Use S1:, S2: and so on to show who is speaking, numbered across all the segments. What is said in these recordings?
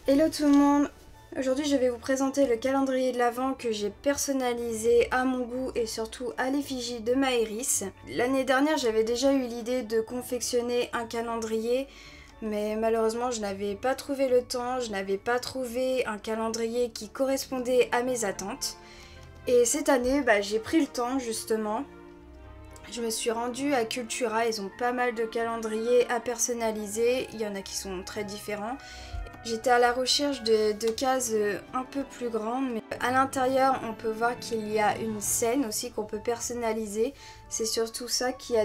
S1: Hello tout le monde! Aujourd'hui je vais vous présenter le calendrier de l'Avent que j'ai personnalisé à mon goût et surtout à l'effigie de ma Iris. L'année dernière j'avais déjà eu l'idée de confectionner un calendrier, mais malheureusement je n'avais pas trouvé le temps, je n'avais pas trouvé un calendrier qui correspondait à mes attentes. Et cette année j'ai pris le temps justement. Je me suis rendue à Cultura, ils ont pas mal de calendriers à personnaliser, il y en a qui sont très différents. J'étais à la recherche de cases un peu plus grandes, mais à l'intérieur on peut voir qu'il y a une scène aussi qu'on peut personnaliser. C'est surtout ça qui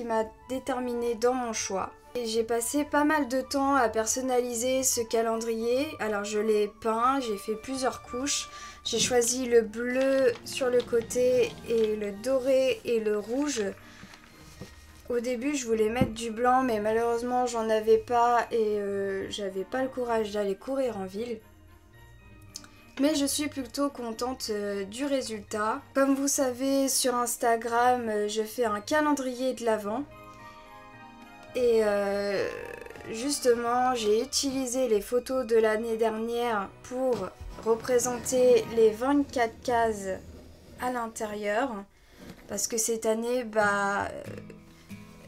S1: m'a déterminée dans mon choix. Et j'ai passé pas mal de temps à personnaliser ce calendrier. Alors je l'ai peint, j'ai fait plusieurs couches. J'ai choisi le bleu sur le côté et le doré et le rouge. Au début je voulais mettre du blanc mais malheureusement j'en avais pas et j'avais pas le courage d'aller courir en ville. Mais je suis plutôt contente du résultat. Comme vous savez, sur Instagram je fais un calendrier de l'Avent. Et justement j'ai utilisé les photos de l'année dernière pour représenter les 24 cases à l'intérieur. Parce que cette année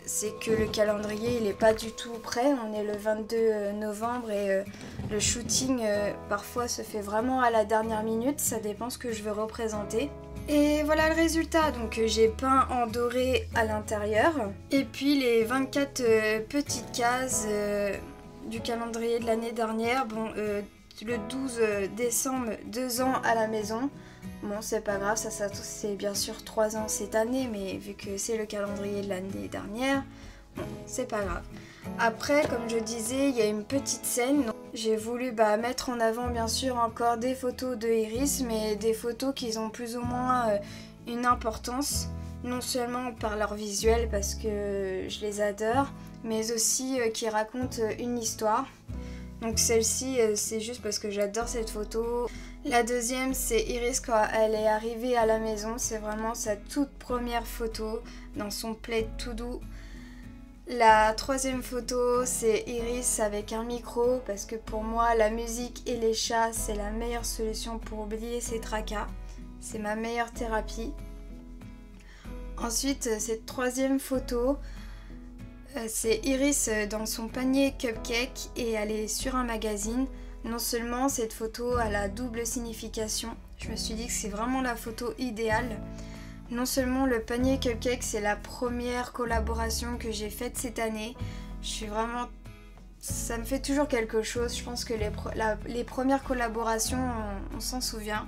S1: c'est que le calendrier il est pas du tout prêt, on est le 22 novembre et le shooting parfois se fait vraiment à la dernière minute, ça dépend ce que je veux représenter. Et voilà le résultat, donc j'ai peint en doré à l'intérieur. Et puis les 24 petites cases du calendrier de l'année dernière, le 12 décembre, 2 ans à la maison. Bon, c'est pas grave, ça c'est bien sûr 3 ans cette année, mais vu que c'est le calendrier de l'année dernière, bon, c'est pas grave. Après, comme je disais, il y a une petite scène. J'ai voulu mettre en avant bien sûr encore des photos de Iris, mais des photos qui ont plus ou moins une importance, non seulement par leur visuel parce que je les adore, mais aussi qui racontent une histoire. Donc celle-ci, c'est juste parce que j'adore cette photo. La deuxième, c'est Iris quand elle est arrivée à la maison. C'est vraiment sa toute première photo dans son plaid tout doux. La troisième photo, c'est Iris avec un micro parce que pour moi, la musique et les chats, c'est la meilleure solution pour oublier ses tracas. C'est ma meilleure thérapie. Ensuite, cette troisième photo, c'est Iris dans son panier cupcake et elle est sur un magazine. Non seulement cette photo a la double signification, je me suis dit que c'est vraiment la photo idéale. Non seulement le panier cupcake, c'est la première collaboration que j'ai faite cette année. Je suis vraiment... ça me fait toujours quelque chose. Je pense que les premières collaborations, on s'en souvient.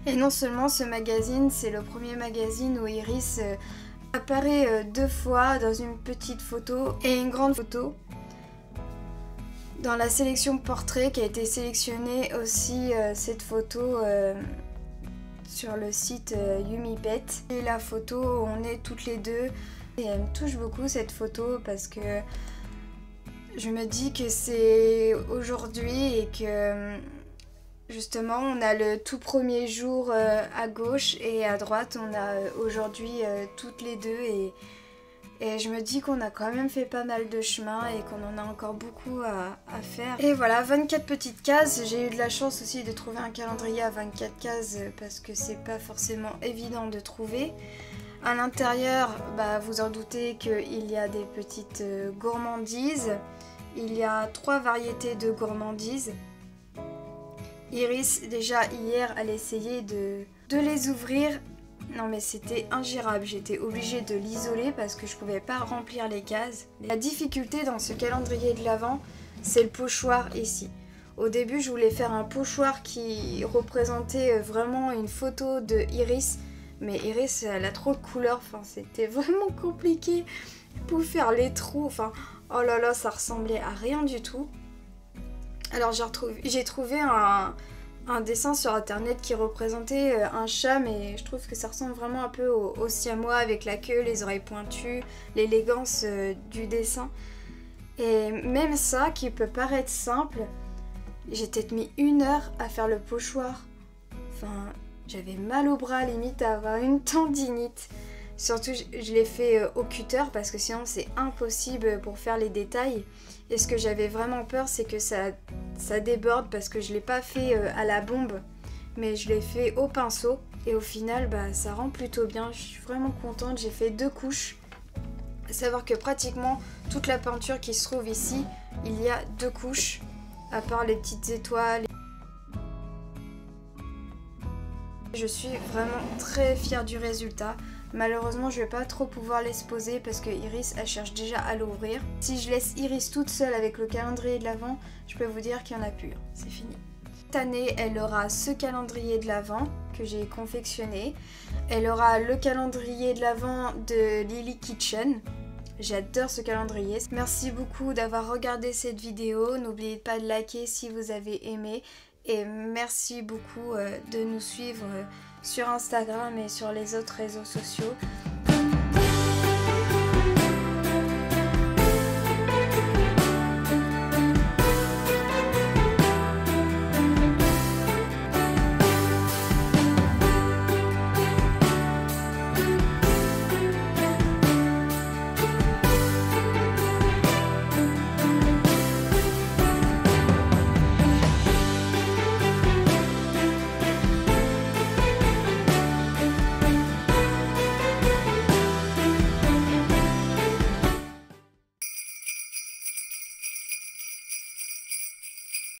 S1: Et non seulement ce magazine, c'est le premier magazine où Iris apparaît 2 fois dans une petite photo et une grande photo. Dans la sélection portrait qui a été sélectionnée aussi cette photo sur le site YumiPet. Et la photo où on est toutes les deux. Et elle me touche beaucoup cette photo parce que je me dis que c'est aujourd'hui et que justement on a le tout premier jour à gauche et à droite on a aujourd'hui toutes les deux et je me dis qu'on a quand même fait pas mal de chemin et qu'on en a encore beaucoup à faire. Et voilà, 24 petites cases. J'ai eu de la chance aussi de trouver un calendrier à 24 cases parce que c'est pas forcément évident de trouver. À l'intérieur, vous en doutez qu'il y a des petites gourmandises. Il y a 3 variétés de gourmandises. Iris, déjà hier, elle essayait de les ouvrir. Non mais c'était ingérable, j'étais obligée de l'isoler parce que je pouvais pas remplir les cases. La difficulté dans ce calendrier de l'Avent, c'est le pochoir ici. Au début je voulais faire un pochoir qui représentait vraiment une photo de Iris, mais Iris elle a trop de couleurs, enfin c'était vraiment compliqué pour faire les trous, enfin oh là là ça ressemblait à rien du tout. Alors j'ai trouvé un dessin sur internet qui représentait un chat, mais je trouve que ça ressemble vraiment un peu au siamois avec la queue, les oreilles pointues, l'élégance du dessin. Et même ça, qui peut paraître simple, j'ai peut-être mis 1 heure à faire le pochoir. Enfin, j'avais mal au bras, limite à avoir une tendinite. Surtout, je l'ai fait au cutter parce que sinon c'est impossible pour faire les détails. Et ce que j'avais vraiment peur, c'est que ça ça déborde parce que je l'ai pas fait à la bombe, mais je l'ai fait au pinceau. Et au final, ça rend plutôt bien. Je suis vraiment contente. J'ai fait 2 couches. À savoir que pratiquement toute la peinture qui se trouve ici, il y a 2 couches, à part les petites étoiles. Je suis vraiment très fière du résultat. Malheureusement, je vais pas trop pouvoir l'exposer parce que Iris, elle cherche déjà à l'ouvrir. Si je laisse Iris toute seule avec le calendrier de l'Avent, je peux vous dire qu'il n'y en a plus. C'est fini. Cette année, elle aura ce calendrier de l'Avent que j'ai confectionné. Elle aura le calendrier de l'Avent de Lily Kitchen. J'adore ce calendrier. Merci beaucoup d'avoir regardé cette vidéo. N'oubliez pas de liker si vous avez aimé. Et merci beaucoup de nous suivre sur Instagram et sur les autres réseaux sociaux.